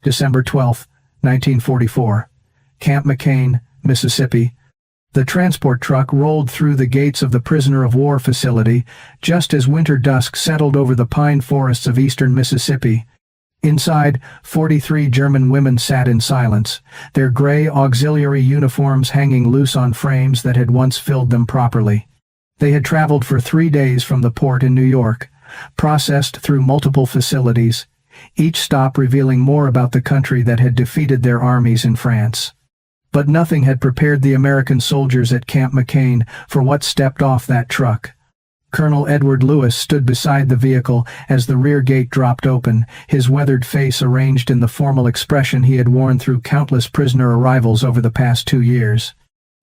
December 12, 1944. Camp McCain, Mississippi. The transport truck rolled through the gates of the prisoner of war facility just as winter dusk settled over the pine forests of eastern Mississippi. Inside, 43 German women sat in silence, their gray auxiliary uniforms hanging loose on frames that had once filled them properly. They had traveled for 3 days from the port in New York, processed through multiple facilities, each stop revealing more about the country that had defeated their armies in France. But nothing had prepared the American soldiers at Camp McCain for what stepped off that truck. Colonel Edward Lewis stood beside the vehicle as the rear gate dropped open, his weathered face arranged in the formal expression he had worn through countless prisoner arrivals over the past 2 years.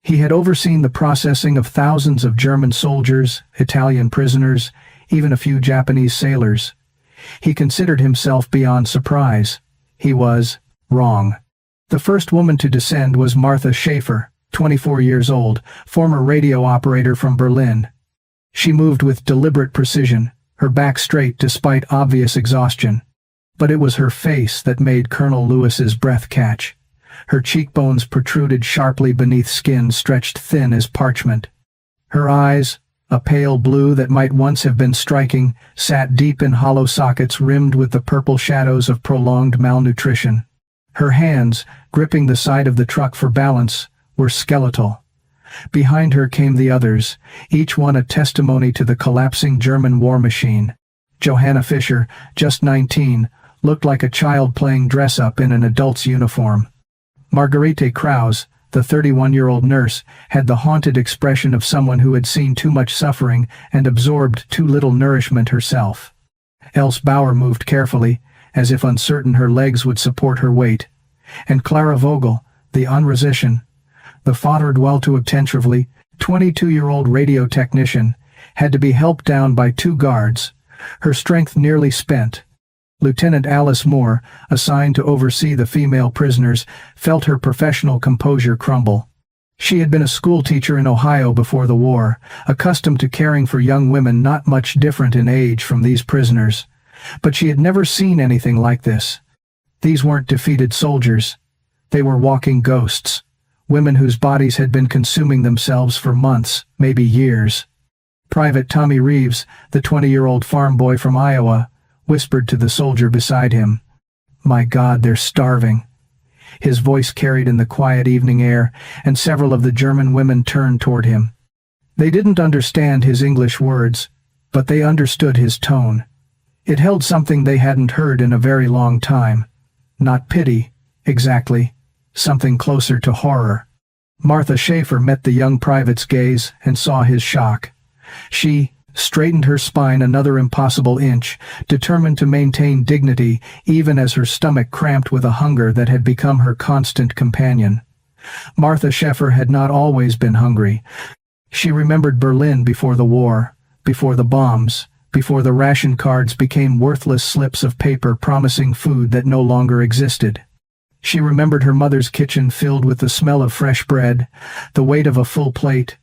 He had overseen the processing of thousands of German soldiers, Italian prisoners, even a few Japanese sailors. He considered himself beyond surprise. He was wrong. The first woman to descend was Martha Schaefer, 24 years old, former radio operator from Berlin. She moved with deliberate precision, her back straight despite obvious exhaustion. But it was her face that made Colonel Lewis's breath catch. Her cheekbones protruded sharply beneath skin stretched thin as parchment. Her eyes, a pale blue that might once have been striking, sat deep in hollow sockets rimmed with the purple shadows of prolonged malnutrition. Her hands, gripping the side of the truck for balance, were skeletal. Behind her came the others, each one a testimony to the collapsing German war machine. Johanna Fischer, just 19, looked like a child playing dress-up in an adult's uniform. Margarete Krause, the 31-year-old nurse, had the haunted expression of someone who had seen too much suffering and absorbed too little nourishment herself. Else Bauer moved carefully, as if uncertain her legs would support her weight. And Clara Vogel, the unresistion, the foddered well too attentively, 22-year-old radio technician, had to be helped down by 2 guards, her strength nearly spent. Lieutenant Alice Moore, assigned to oversee the female prisoners, felt her professional composure crumble. She had been a schoolteacher in Ohio before the war, accustomed to caring for young women not much different in age from these prisoners. But she had never seen anything like this. These weren't defeated soldiers. They were walking ghosts. Women whose bodies had been consuming themselves for months, maybe years. Private Tommy Reeves, the 20-year-old farm boy from Iowa, whispered to the soldier beside him, "My God, they're starving." His voice carried in the quiet evening air, and several of the German women turned toward him. They didn't understand his English words, but they understood his tone. It held something they hadn't heard in a very long time. Not pity, exactly. Something closer to horror. Martha Schaefer met the young private's gaze and saw his shock. She straightened her spine another impossible inch, determined to maintain dignity even as her stomach cramped with a hunger that had become her constant companion. Martha Schaefer had not always been hungry. She remembered Berlin before the war, before the bombs, before the ration cards became worthless slips of paper promising food that no longer existed. She remembered her mother's kitchen filled with the smell of fresh bread, the weight of a full plate,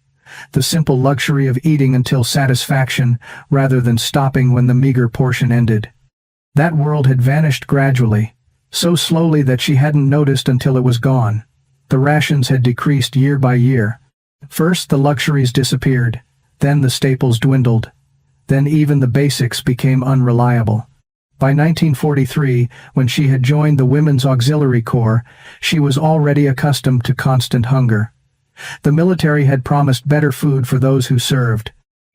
the simple luxury of eating until satisfaction rather than stopping when the meager portion ended. That world had vanished gradually, so slowly that she hadn't noticed until it was gone. The rations had decreased year by year. First the luxuries disappeared, then the staples dwindled, then even the basics became unreliable. By 1943, when she had joined the Women's Auxiliary Corps, she was already accustomed to constant hunger. The military had promised better food for those who served.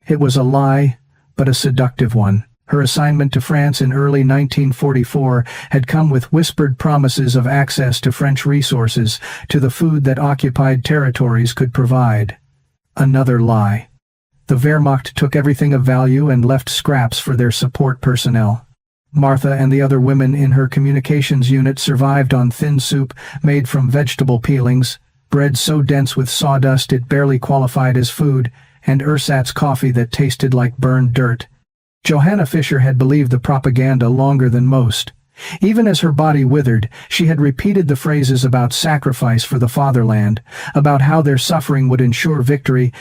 It was a lie, but a seductive one. Her assignment to France in early 1944 had come with whispered promises of access to French resources, to the food that occupied territories could provide. Another lie. The Wehrmacht took everything of value and left scraps for their support personnel. Martha and the other women in her communications unit survived on thin soup made from vegetable peelings, bread so dense with sawdust it barely qualified as food, and ersatz coffee that tasted like burned dirt. Johanna Fischer had believed the propaganda longer than most. Even as her body withered, she had repeated the phrases about sacrifice for the fatherland, about how their suffering would ensure victory,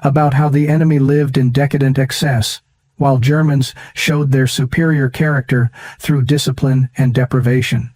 about how the enemy lived in decadent excess, while Germans showed their superior character through discipline and deprivation.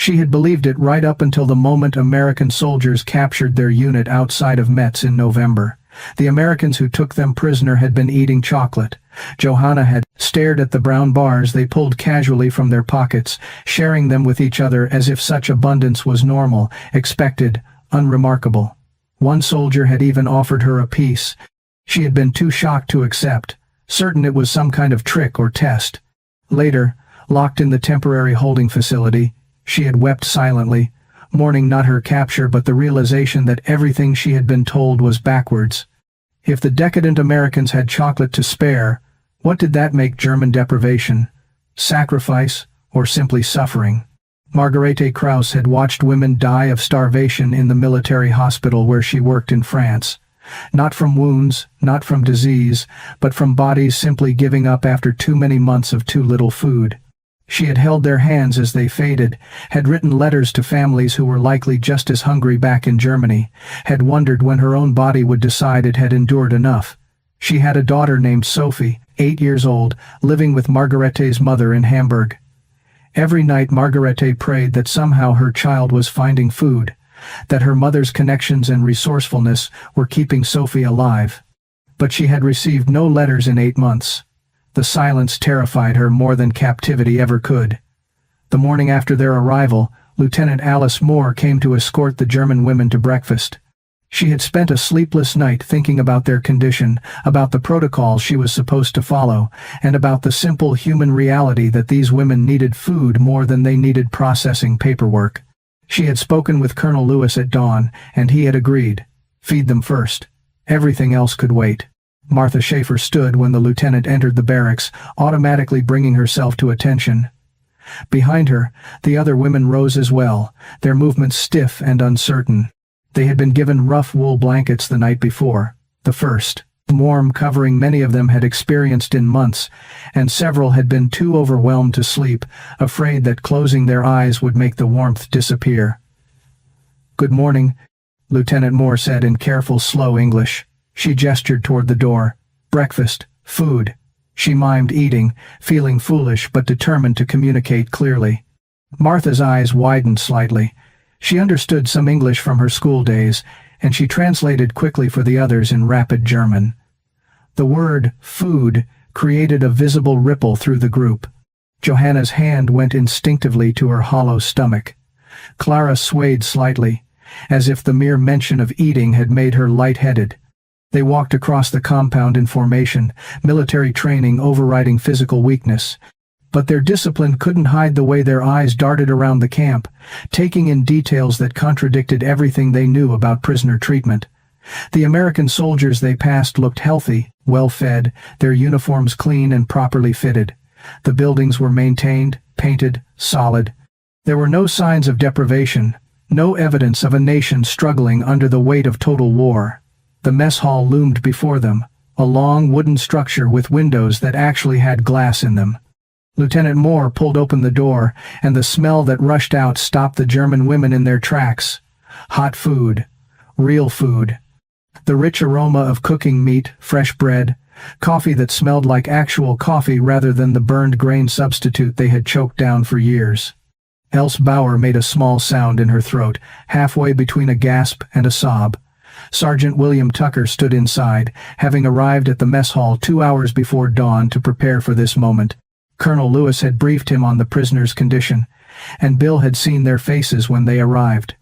She had believed it right up until the moment American soldiers captured their unit outside of Metz in November. The Americans who took them prisoner had been eating chocolate. Johanna had stared at the brown bars they pulled casually from their pockets, sharing them with each other as if such abundance was normal, expected, unremarkable. One soldier had even offered her a piece. She had been too shocked to accept, certain it was some kind of trick or test. Later, locked in the temporary holding facility, she had wept silently, mourning not her capture but the realization that everything she had been told was backwards. If the decadent Americans had chocolate to spare, what did that make German deprivation? Sacrifice, or simply suffering? Margarete Krauss had watched women die of starvation in the military hospital where she worked in France. Not from wounds, not from disease, but from bodies simply giving up after too many months of too little food. She had held their hands as they faded, had written letters to families who were likely just as hungry back in Germany, had wondered when her own body would decide it had endured enough. She had a daughter named Sophie, 8 years old, living with Margarete's mother in Hamburg. Every night Margarete prayed that somehow her child was finding food, that her mother's connections and resourcefulness were keeping Sophie alive. But she had received no letters in 8 months. The silence terrified her more than captivity ever could. The morning after their arrival, Lieutenant Alice Moore came to escort the German women to breakfast. She had spent a sleepless night thinking about their condition, about the protocol she was supposed to follow, and about the simple human reality that these women needed food more than they needed processing paperwork. She had spoken with Colonel Lewis at dawn, and he had agreed. Feed them first. Everything else could wait. Martha Schaefer stood when the lieutenant entered the barracks, automatically bringing herself to attention. Behind her, the other women rose as well, their movements stiff and uncertain. They had been given rough wool blankets the night before, the first warm covering many of them had experienced in months, and several had been too overwhelmed to sleep, afraid that closing their eyes would make the warmth disappear. "Good morning," Lieutenant Moore said in careful, slow English. She gestured toward the door. "Breakfast, food." She mimed eating, feeling foolish but determined to communicate clearly. Martha's eyes widened slightly. She understood some English from her school days, and she translated quickly for the others in rapid German. The word food created a visible ripple through the group. Johanna's hand went instinctively to her hollow stomach. Clara swayed slightly, as if the mere mention of eating had made her lightheaded. They walked across the compound in formation, military training overriding physical weakness. But their discipline couldn't hide the way their eyes darted around the camp, taking in details that contradicted everything they knew about prisoner treatment. The American soldiers they passed looked healthy, well-fed, their uniforms clean and properly fitted. The buildings were maintained, painted, solid. There were no signs of deprivation, no evidence of a nation struggling under the weight of total war. The mess hall loomed before them, a long wooden structure with windows that actually had glass in them. Lieutenant Moore pulled open the door, and the smell that rushed out stopped the German women in their tracks. Hot food. Real food. The rich aroma of cooking meat, fresh bread, coffee that smelled like actual coffee rather than the burned grain substitute they had choked down for years. Else Bauer made a small sound in her throat, halfway between a gasp and a sob. Sergeant William Tucker stood inside, having arrived at the mess hall 2 hours before dawn to prepare for this moment. Colonel Lewis had briefed him on the prisoners' condition, and Bill had seen their faces when they arrived.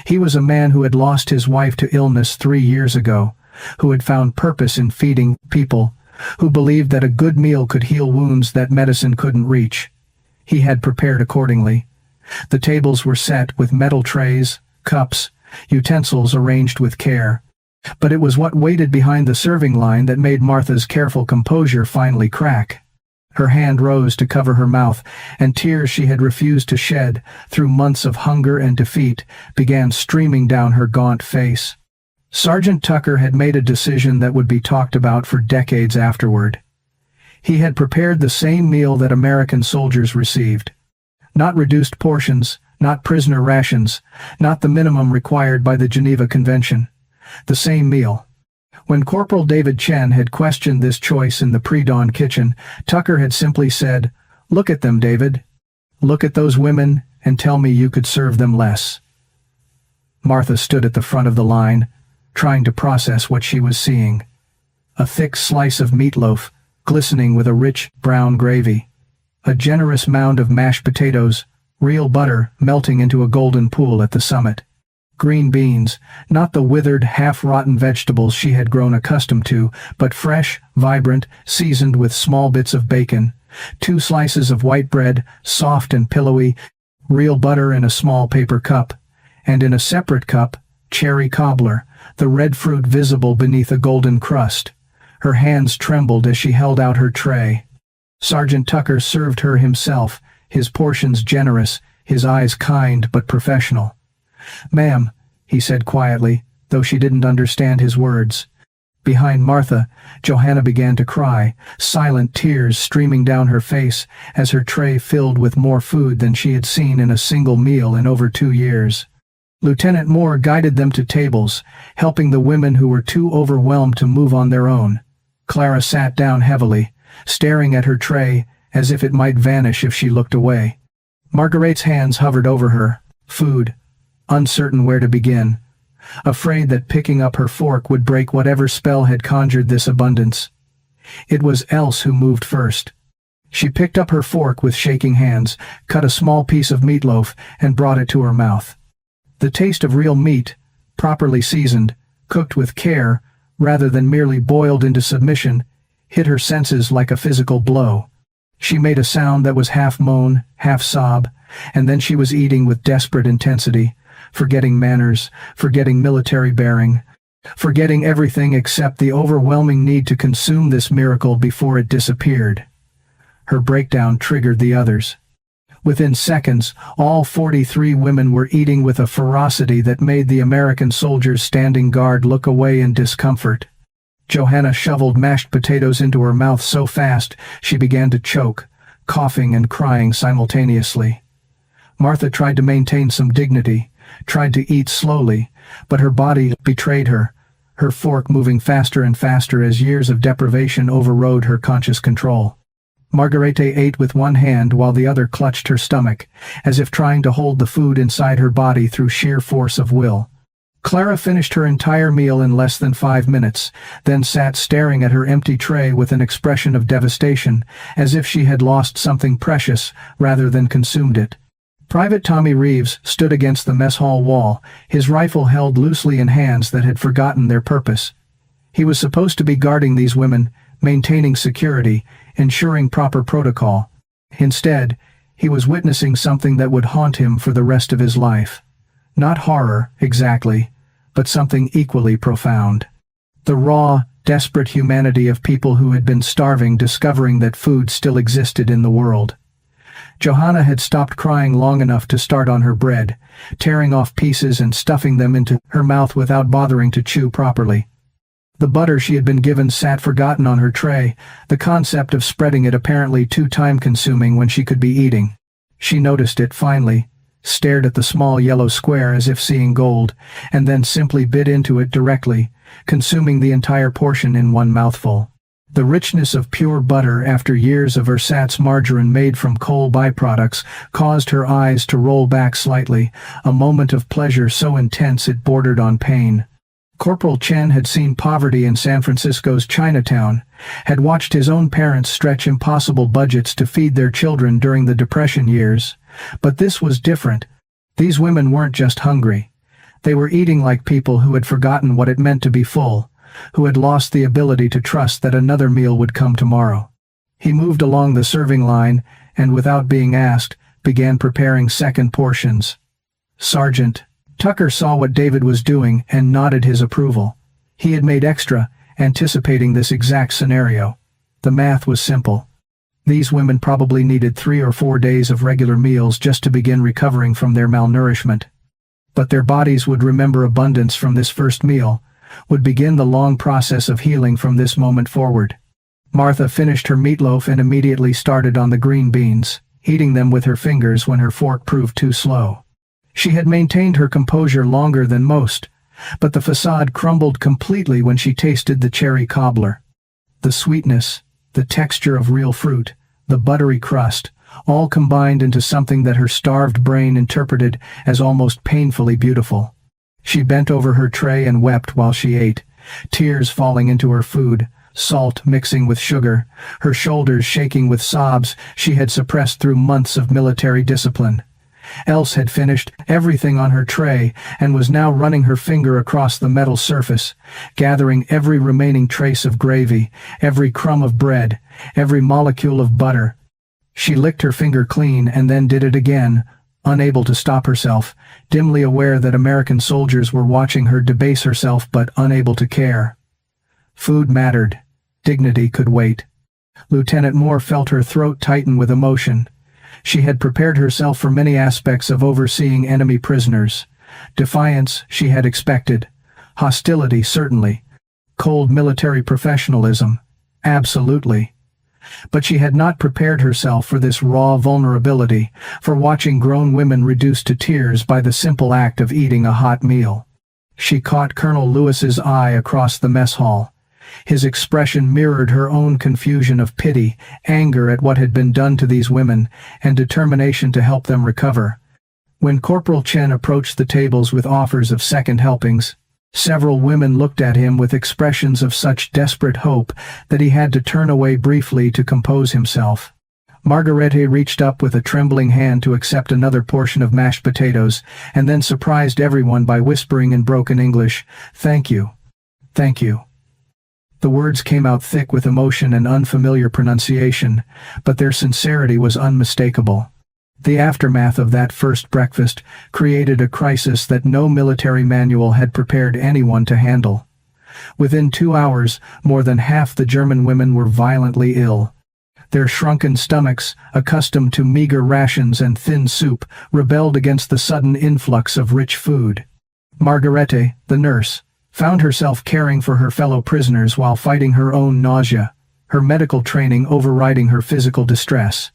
He was a man who had lost his wife to illness 3 years ago, who had found purpose in feeding people, who believed that a good meal could heal wounds that medicine couldn't reach. He had prepared accordingly. The tables were set with metal trays, cups, utensils arranged with care. But it was what waited behind the serving line that made Martha's careful composure finally crack. Her hand rose to cover her mouth, and tears she had refused to shed through months of hunger and defeat began streaming down her gaunt face. Sergeant Tucker had made a decision that would be talked about for decades afterward. He had prepared the same meal that American soldiers received. Not reduced portions, not prisoner rations, not the minimum required by the Geneva Convention. The same meal. When Corporal David Chen had questioned this choice in the pre-dawn kitchen, Tucker had simply said, "Look at them, David. Look at those women, and tell me you could serve them less." Martha stood at the front of the line, trying to process what she was seeing. A thick slice of meatloaf, glistening with a rich, brown gravy. A generous mound of mashed potatoes, real butter melting into a golden pool at the summit. Green beans, not the withered, half-rotten vegetables she had grown accustomed to, but fresh, vibrant, seasoned with small bits of bacon. 2 slices of white bread, soft and pillowy, real butter in a small paper cup, and in a separate cup, cherry cobbler, the red fruit visible beneath a golden crust. Her hands trembled as she held out her tray. Sergeant Tucker served her himself, his portions generous, his eyes kind but professional. "Ma'am," he said quietly, though she didn't understand his words. Behind Martha, Johanna began to cry, silent tears streaming down her face as her tray filled with more food than she had seen in a single meal in over 2 years. Lieutenant Moore guided them to tables, helping the women who were too overwhelmed to move on their own. Clara sat down heavily, staring at her tray as if it might vanish if she looked away. Marguerite's hands hovered over her, food, uncertain where to begin, afraid that picking up her fork would break whatever spell had conjured this abundance. It was Else who moved first. She picked up her fork with shaking hands, cut a small piece of meatloaf, and brought it to her mouth. The taste of real meat, properly seasoned, cooked with care, rather than merely boiled into submission, hit her senses like a physical blow. She made a sound that was half moan, half sob, and then she was eating with desperate intensity, forgetting manners, forgetting military bearing, forgetting everything except the overwhelming need to consume this miracle before it disappeared. Her breakdown triggered the others. Within seconds, all 43 women were eating with a ferocity that made the American soldiers standing guard look away in discomfort. Johanna shoveled mashed potatoes into her mouth so fast she began to choke, coughing and crying simultaneously. Martha tried to maintain some dignity, tried to eat slowly, but her body betrayed her, her fork moving faster and faster as years of deprivation overrode her conscious control. Marguerite ate with one hand while the other clutched her stomach, as if trying to hold the food inside her body through sheer force of will. Clara finished her entire meal in less than 5 minutes, then sat staring at her empty tray with an expression of devastation, as if she had lost something precious rather than consumed it. Private Tommy Reeves stood against the mess hall wall, his rifle held loosely in hands that had forgotten their purpose. He was supposed to be guarding these women, maintaining security, ensuring proper protocol. Instead, he was witnessing something that would haunt him for the rest of his life. Not horror, exactly, but something equally profound. The raw, desperate humanity of people who had been starving, discovering that food still existed in the world. Johanna had stopped crying long enough to start on her bread, tearing off pieces and stuffing them into her mouth without bothering to chew properly. The butter she had been given sat forgotten on her tray, the concept of spreading it apparently too time-consuming when she could be eating. She noticed it finally, stared at the small yellow square as if seeing gold, and then simply bit into it directly, consuming the entire portion in one mouthful. The richness of pure butter after years of ersatz margarine made from coal byproducts caused her eyes to roll back slightly, a moment of pleasure so intense it bordered on pain. Corporal Chen had seen poverty in San Francisco's Chinatown, had watched his own parents stretch impossible budgets to feed their children during the Depression years. But this was different. These women weren't just hungry. They were eating like people who had forgotten what it meant to be full, who had lost the ability to trust that another meal would come tomorrow. He moved along the serving line and, without being asked, began preparing second portions. Sergeant Tucker saw what David was doing and nodded his approval. He had made extra, anticipating this exact scenario. The math was simple. These women probably needed 3 or 4 days of regular meals just to begin recovering from their malnourishment. But their bodies would remember abundance from this first meal, would begin the long process of healing from this moment forward. Martha finished her meatloaf and immediately started on the green beans, eating them with her fingers when her fork proved too slow. She had maintained her composure longer than most, but the facade crumbled completely when she tasted the cherry cobbler. The sweetness, the texture of real fruit, the buttery crust, all combined into something that her starved brain interpreted as almost painfully beautiful. She bent over her tray and wept while she ate, tears falling into her food, salt mixing with sugar, her shoulders shaking with sobs she had suppressed through months of military discipline. Else had finished everything on her tray and was now running her finger across the metal surface, gathering every remaining trace of gravy, every crumb of bread, every molecule of butter. She licked her finger clean and then did it again, unable to stop herself, dimly aware that American soldiers were watching her debase herself but unable to care. Food mattered. Dignity could wait. Lieutenant Moore felt her throat tighten with emotion. She had prepared herself for many aspects of overseeing enemy prisoners. Defiance she had expected. Hostility certainly. Cold military professionalism. Absolutely. But she had not prepared herself for this raw vulnerability, for watching grown women reduced to tears by the simple act of eating a hot meal. She caught Colonel Lewis's eye across the mess hall. His expression mirrored her own confusion of pity, anger at what had been done to these women, and determination to help them recover. When Corporal Chen approached the tables with offers of second helpings, several women looked at him with expressions of such desperate hope that he had to turn away briefly to compose himself. Margarete reached up with a trembling hand to accept another portion of mashed potatoes, and then surprised everyone by whispering in broken English, "Thank you. Thank you." The words came out thick with emotion and unfamiliar pronunciation, but their sincerity was unmistakable. The aftermath of that first breakfast created a crisis that no military manual had prepared anyone to handle. Within 2 hours, more than half the German women were violently ill. Their shrunken stomachs, accustomed to meager rations and thin soup, rebelled against the sudden influx of rich food. Margarete, the nurse, found herself caring for her fellow prisoners while fighting her own nausea, her medical training overriding her physical distress.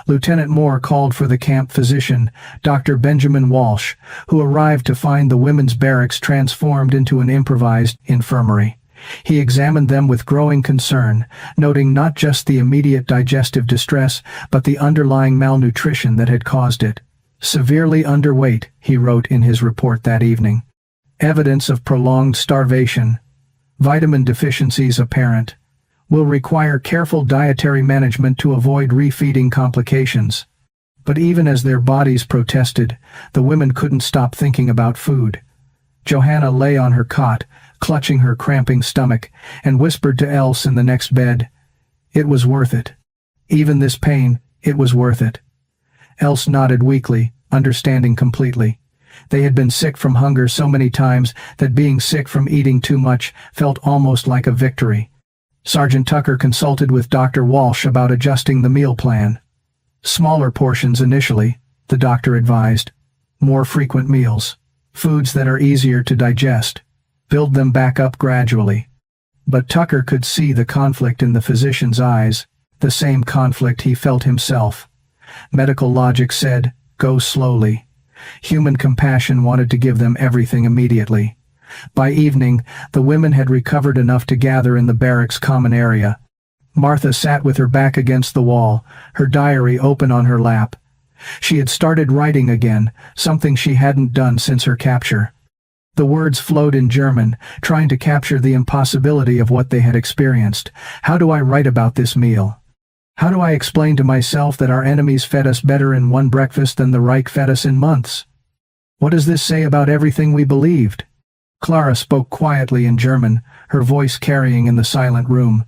Lieutenant Moore called for the camp physician, Dr. Benjamin Walsh, who arrived to find the women's barracks transformed into an improvised infirmary. He examined them with growing concern, noting not just the immediate digestive distress, but the underlying malnutrition that had caused it. "Severely underweight," he wrote in his report that evening. "Evidence of prolonged starvation. Vitamin deficiencies apparent. Will require careful dietary management to avoid refeeding complications." But even as their bodies protested, the women couldn't stop thinking about food. Johanna lay on her cot, clutching her cramping stomach, and whispered to Else in the next bed, "It was worth it. Even this pain, it was worth it." Else nodded weakly, understanding completely. They had been sick from hunger so many times that being sick from eating too much felt almost like a victory. Sergeant Tucker consulted with Dr. Walsh about adjusting the meal plan. "Smaller portions initially," the doctor advised. "More frequent meals. Foods that are easier to digest. Build them back up gradually." But Tucker could see the conflict in the physician's eyes, the same conflict he felt himself. Medical logic said, "Go slowly." Human compassion wanted to give them everything immediately. By evening, the women had recovered enough to gather in the barracks common area. Martha sat with her back against the wall, her diary open on her lap. She had started writing again, something she hadn't done since her capture. The words flowed in German, trying to capture the impossibility of what they had experienced. "How do I write about this meal? How do I explain to myself that our enemies fed us better in one breakfast than the Reich fed us in months? What does this say about everything we believed?" Clara spoke quietly in German, her voice carrying in the silent room.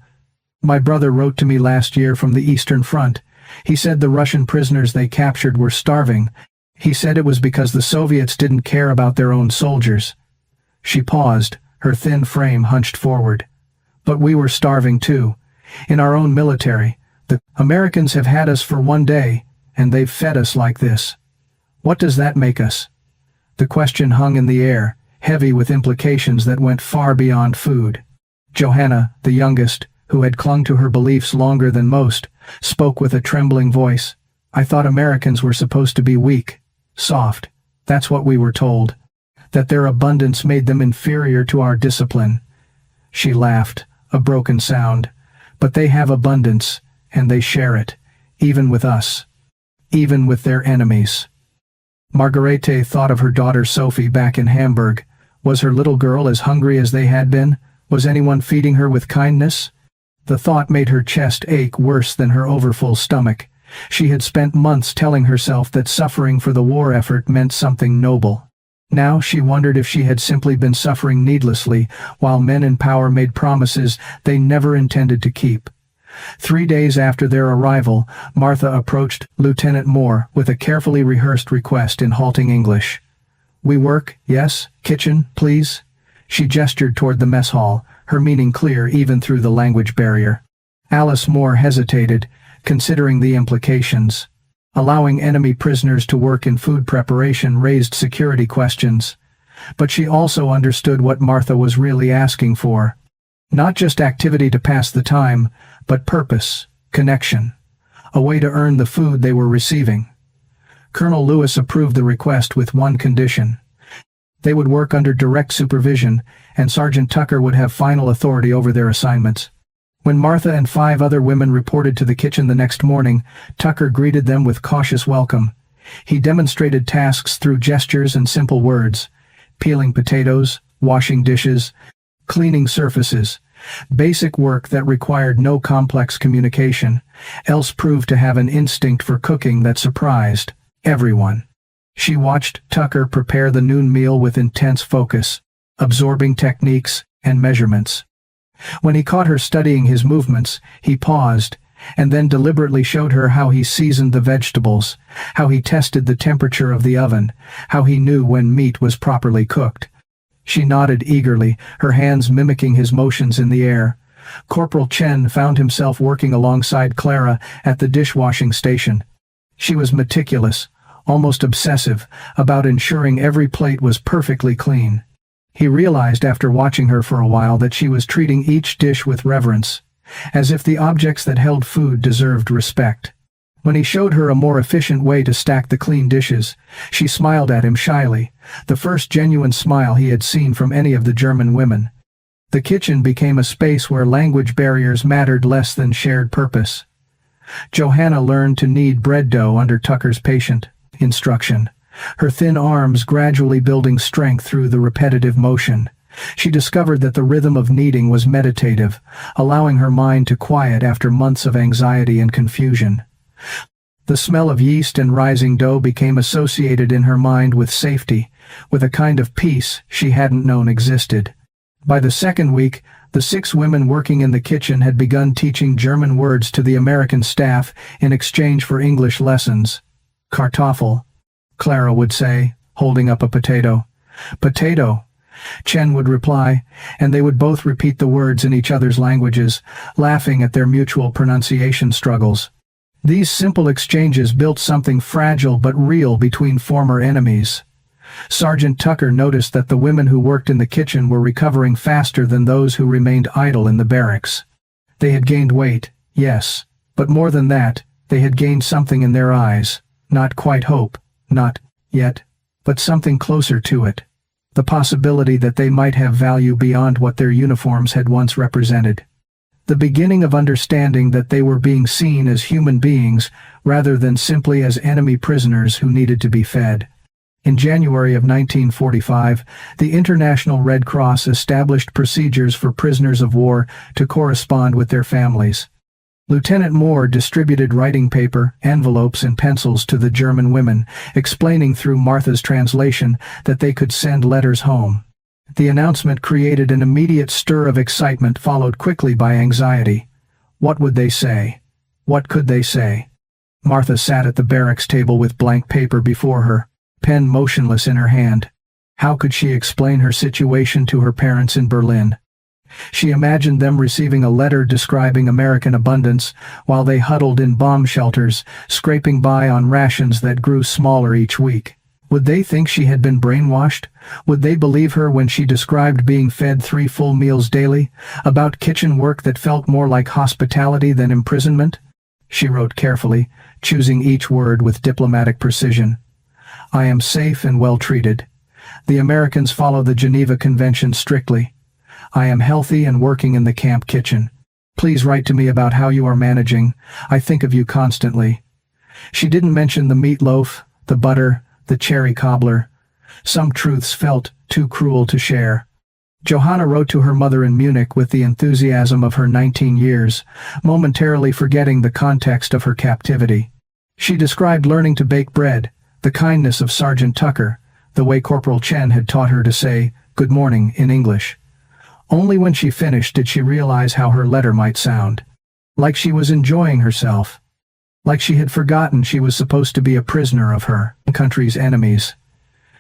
"My brother wrote to me last year from the Eastern Front. He said the Russian prisoners they captured were starving. He said it was because the Soviets didn't care about their own soldiers." She paused, her thin frame hunched forward. "But we were starving too. In our own military. The Americans have had us for one day, and they've fed us like this. What does that make us?" The question hung in the air, heavy with implications that went far beyond food. Johanna, the youngest, who had clung to her beliefs longer than most, spoke with a trembling voice. "I thought Americans were supposed to be weak, soft. That's what we were told. That their abundance made them inferior to our discipline." She laughed, a broken sound. "But they have abundance, and they share it, even with us." even with their enemies. Margarete thought of her daughter Sophie back in Hamburg. Was her little girl as hungry as they had been? Was anyone feeding her with kindness? The thought made her chest ache worse than her overfull stomach. She had spent months telling herself that suffering for the war effort meant something noble. Now she wondered if she had simply been suffering needlessly, while men in power made promises they never intended to keep. 3 days after their arrival, Martha approached Lieutenant Moore with a carefully rehearsed request in halting English. "We work, yes? Kitchen, please?" She gestured toward the mess hall, her meaning clear even through the language barrier. Alice Moore hesitated, considering the implications. Allowing enemy prisoners to work in food preparation raised security questions. But she also understood what Martha was really asking for. Not just activity to pass the time, but purpose, connection, a way to earn the food they were receiving. Colonel Lewis approved the request with one condition. They would work under direct supervision, and Sergeant Tucker would have final authority over their assignments. When Martha and 5 other women reported to the kitchen the next morning, Tucker greeted them with cautious welcome. He demonstrated tasks through gestures and simple words: peeling potatoes, washing dishes, cleaning surfaces. Basic work that required no complex communication. Else proved to have an instinct for cooking that surprised everyone. She watched Tucker prepare the noon meal with intense focus, absorbing techniques and measurements. When he caught her studying his movements, he paused, and then deliberately showed her how he seasoned the vegetables, how he tested the temperature of the oven, how he knew when meat was properly cooked. She nodded eagerly, her hands mimicking his motions in the air. Corporal Chen found himself working alongside Clara at the dishwashing station. She was meticulous, almost obsessive, about ensuring every plate was perfectly clean. He realized after watching her for a while that she was treating each dish with reverence, as if the objects that held food deserved respect. When he showed her a more efficient way to stack the clean dishes, she smiled at him shyly, the first genuine smile he had seen from any of the German women. The kitchen became a space where language barriers mattered less than shared purpose. Johanna learned to knead bread dough under Tucker's patient instruction, her thin arms gradually building strength through the repetitive motion. She discovered that the rhythm of kneading was meditative, allowing her mind to quiet after months of anxiety and confusion. The smell of yeast and rising dough became associated in her mind with safety, with a kind of peace she hadn't known existed. By the second week, the 6 women working in the kitchen had begun teaching German words to the American staff in exchange for English lessons. "Kartoffel," Clara would say, holding up a potato. "Potato," Chen would reply, and they would both repeat the words in each other's languages, laughing at their mutual pronunciation struggles. These simple exchanges built something fragile but real between former enemies. Sergeant Tucker noticed that the women who worked in the kitchen were recovering faster than those who remained idle in the barracks. They had gained weight, yes, but more than that, they had gained something in their eyes. Not quite hope, not yet, but something closer to it. The possibility that they might have value beyond what their uniforms had once represented. The beginning of understanding that they were being seen as human beings rather than simply as enemy prisoners who needed to be fed. In January of 1945, the International Red Cross established procedures for prisoners of war to correspond with their families. Lieutenant Moore distributed writing paper, envelopes, and pencils to the German women, explaining through Martha's translation that they could send letters home. The announcement created an immediate stir of excitement followed quickly by anxiety. What would they say? What could they say? Martha sat at the barracks table with blank paper before her, pen motionless in her hand. How could she explain her situation to her parents in Berlin? She imagined them receiving a letter describing American abundance while they huddled in bomb shelters, scraping by on rations that grew smaller each week. Would they think she had been brainwashed? Would they believe her when she described being fed 3 full meals daily, about kitchen work that felt more like hospitality than imprisonment? She wrote carefully, choosing each word with diplomatic precision. "I am safe and well treated. The Americans follow the Geneva Convention strictly. I am healthy and working in the camp kitchen. Please write to me about how you are managing. I think of you constantly." She didn't mention the meatloaf, the butter, the cherry cobbler. Some truths felt too cruel to share. Johanna wrote to her mother in Munich with the enthusiasm of her 19 years, momentarily forgetting the context of her captivity. She described learning to bake bread, the kindness of Sergeant Tucker, the way Corporal Chen had taught her to say, "Good morning," in English. Only when she finished did she realize how her letter might sound. Like she was enjoying herself. Like she had forgotten she was supposed to be a prisoner of her country's enemies.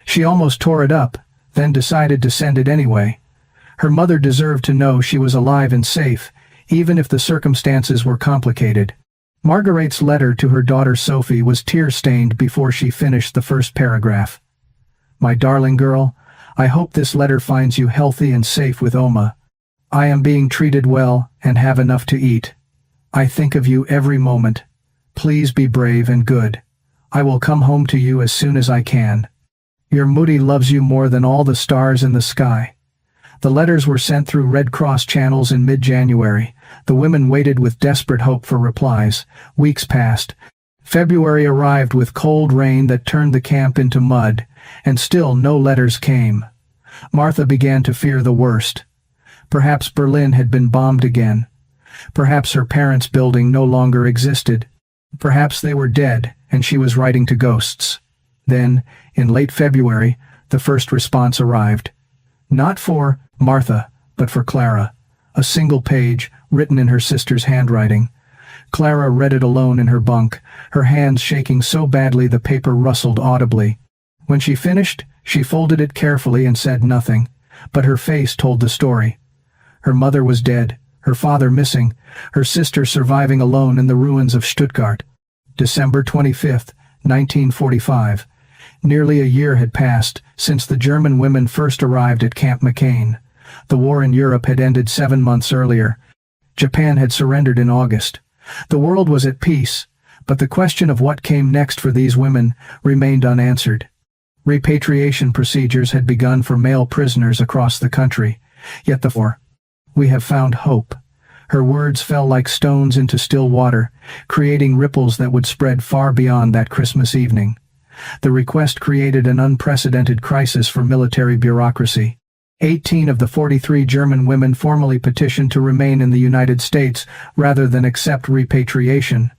She almost tore it up, then decided to send it anyway. Her mother deserved to know she was alive and safe, even if the circumstances were complicated. Marguerite's letter to her daughter Sophie was tear-stained before she finished the first paragraph. "My darling girl, I hope this letter finds you healthy and safe with Oma. I am being treated well and have enough to eat. I think of you every moment. Please be brave and good. I will come home to you as soon as I can. Your Moody loves you more than all the stars in the sky." The letters were sent through Red Cross channels in mid-January. The women waited with desperate hope for replies. Weeks passed. February arrived with cold rain that turned the camp into mud, and still no letters came. Martha began to fear the worst. Perhaps Berlin had been bombed again. Perhaps her parents' building no longer existed. Perhaps they were dead, and she was writing to ghosts. Then, in late February, the first response arrived. Not for Martha, but for Clara. A single page, written in her sister's handwriting. Clara read it alone in her bunk, her hands shaking so badly the paper rustled audibly. When she finished, she folded it carefully and said nothing, but her face told the story. Her mother was dead, her father missing, her sister surviving alone in the ruins of Stuttgart. December 25, 1945. Nearly a year had passed since the German women first arrived at Camp McCain. The war in Europe had ended 7 months earlier. Japan had surrendered in August. The world was at peace, but the question of what came next for these women remained unanswered. Repatriation procedures had begun for male prisoners across the country, yet we have found hope. Her words fell like stones into still water, creating ripples that would spread far beyond that Christmas evening. The request created an unprecedented crisis for military bureaucracy. 18 of the 43 German women formally petitioned to remain in the United States rather than accept repatriation.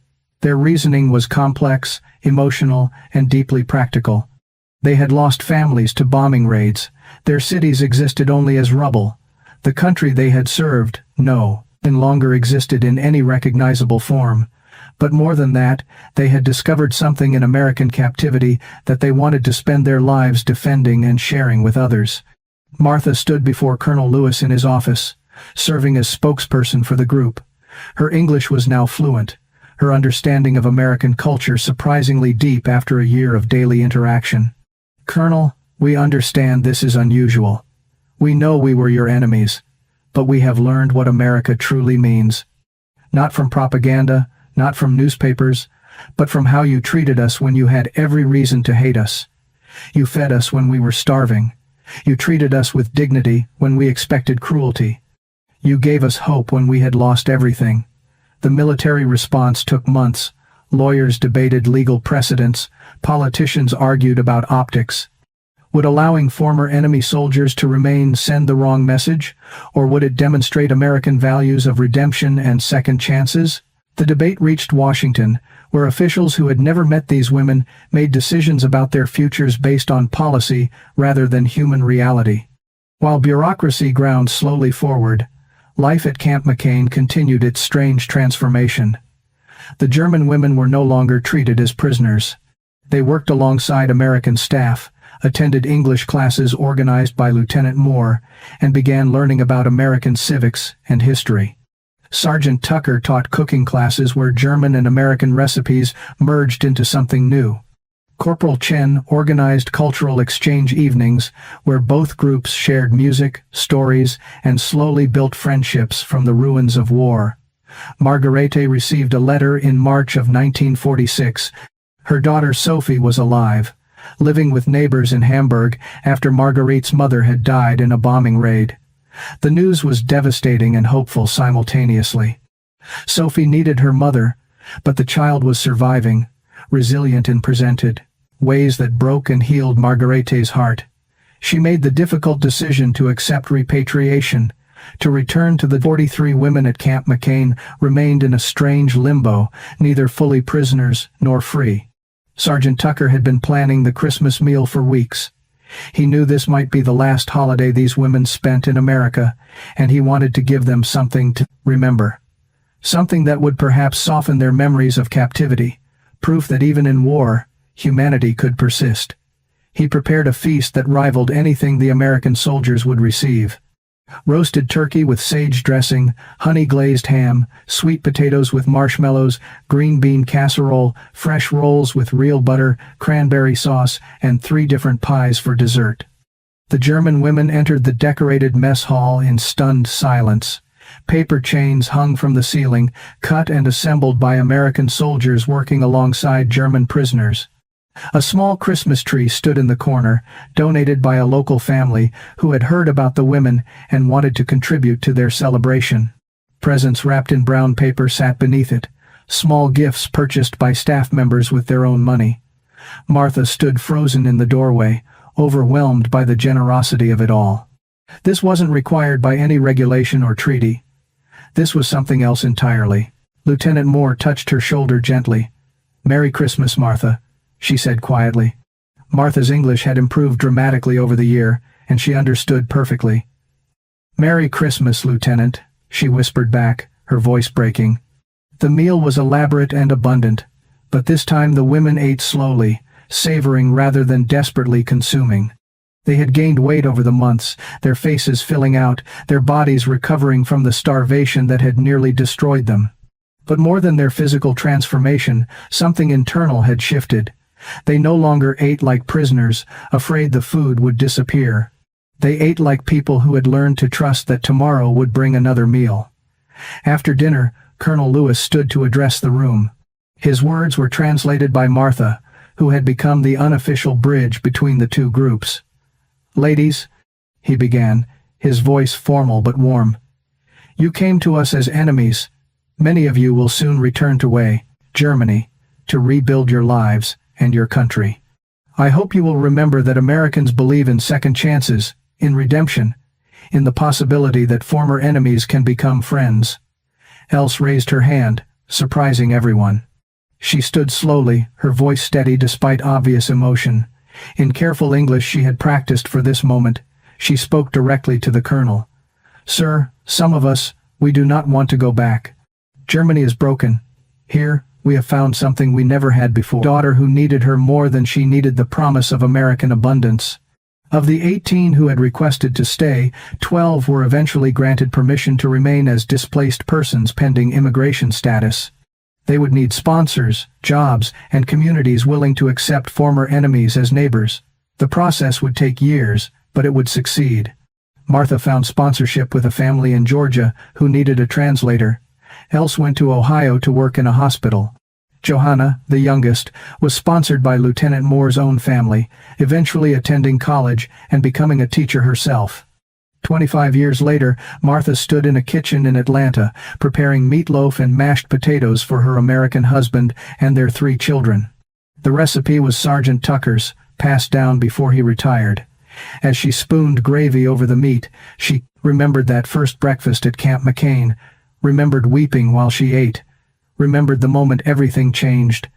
Their reasoning was complex, emotional, and deeply practical. They had lost families to bombing raids. Their cities existed only as rubble. The country they had served, no longer existed in any recognizable form. But more than that, they had discovered something in American captivity that they wanted to spend their lives defending and sharing with others. Martha stood before Colonel Lewis in his office, serving as spokesperson for the group. Her English was now fluent, her understanding of American culture surprisingly deep after a year of daily interaction. "Colonel, we understand this is unusual. We know we were your enemies, but we have learned what America truly means. Not from propaganda, not from newspapers, but from how you treated us when you had every reason to hate us. You fed us when we were starving. You treated us with dignity when we expected cruelty. You gave us hope when we had lost everything." The military response took months. Lawyers debated legal precedents. Politicians argued about optics. Would allowing former enemy soldiers to remain send the wrong message, or would it demonstrate American values of redemption and second chances? The debate reached Washington, where officials who had never met these women made decisions about their futures based on policy rather than human reality. While bureaucracy ground slowly forward, life at Camp McCain continued its strange transformation. The German women were no longer treated as prisoners. They worked alongside American staff, attended English classes organized by Lieutenant Moore, and began learning about American civics and history. Sergeant Tucker taught cooking classes where German and American recipes merged into something new. Corporal Chen organized cultural exchange evenings where both groups shared music, stories, and slowly built friendships from the ruins of war. Marguerite received a letter in March of 1946. Her daughter Sophie was alive, living with neighbors in Hamburg after Marguerite's mother had died in a bombing raid. The news was devastating and hopeful simultaneously. Sophie needed her mother, but the child was surviving, resilient and presented, ways that broke and healed Margarete's heart. She made the difficult decision to accept repatriation. To return to the 43 women at Camp McCain remained in a strange limbo, neither fully prisoners nor free. Sergeant Tucker had been planning the Christmas meal for weeks. He knew this might be the last holiday these women spent in America, and he wanted to give them something to remember. Something that would perhaps soften their memories of captivity, proof that even in war, humanity could persist. He prepared a feast that rivaled anything the American soldiers would receive. Roasted turkey with sage dressing, honey-glazed ham, sweet potatoes with marshmallows, green bean casserole, fresh rolls with real butter, cranberry sauce, and 3 different pies for dessert. The German women entered the decorated mess hall in stunned silence. Paper chains hung from the ceiling, cut and assembled by American soldiers working alongside German prisoners. A small Christmas tree stood in the corner, donated by a local family who had heard about the women and wanted to contribute to their celebration. Presents wrapped in brown paper sat beneath it, small gifts purchased by staff members with their own money. Martha stood frozen in the doorway, overwhelmed by the generosity of it all. This wasn't required by any regulation or treaty. This was something else entirely. Lieutenant Moore touched her shoulder gently. "Merry Christmas, Martha," she said quietly. Martha's English had improved dramatically over the year, and she understood perfectly. "Merry Christmas, Lieutenant," she whispered back, her voice breaking. The meal was elaborate and abundant, but this time the women ate slowly, savoring rather than desperately consuming. They had gained weight over the months, their faces filling out, their bodies recovering from the starvation that had nearly destroyed them. But more than their physical transformation, something internal had shifted. They no longer ate like prisoners, afraid the food would disappear. They ate like people who had learned to trust that tomorrow would bring another meal. After dinner, Colonel Lewis stood to address the room. His words were translated by Martha, who had become the unofficial bridge between the two groups. "Ladies," he began, his voice formal but warm, "you came to us as enemies. Many of you will soon return to WWII, Germany, to rebuild your lives and your country. I hope you will remember that Americans believe in second chances, in redemption, in the possibility that former enemies can become friends." Else raised her hand, surprising everyone. She stood slowly, her voice steady despite obvious emotion. In careful English she had practiced for this moment, she spoke directly to the colonel. "Sir, some of us, we do not want to go back. Germany is broken. Here, we have found something we never had before. A daughter who needed her more than she needed the promise of American abundance." Of the 18 who had requested to stay, 12 were eventually granted permission to remain as displaced persons pending immigration status. They would need sponsors, jobs, and communities willing to accept former enemies as neighbors. The process would take years, but it would succeed. Martha found sponsorship with a family in Georgia who needed a translator. Else went to Ohio to work in a hospital. Johanna, the youngest, was sponsored by Lieutenant Moore's own family, eventually attending college and becoming a teacher herself. 25 years later, Martha stood in a kitchen in Atlanta, preparing meatloaf and mashed potatoes for her American husband and their 3 children. The recipe was Sergeant Tucker's, passed down before he retired. As she spooned gravy over the meat, she remembered that first breakfast at Camp McCain, remembered weeping while she ate, remembered the moment everything changed,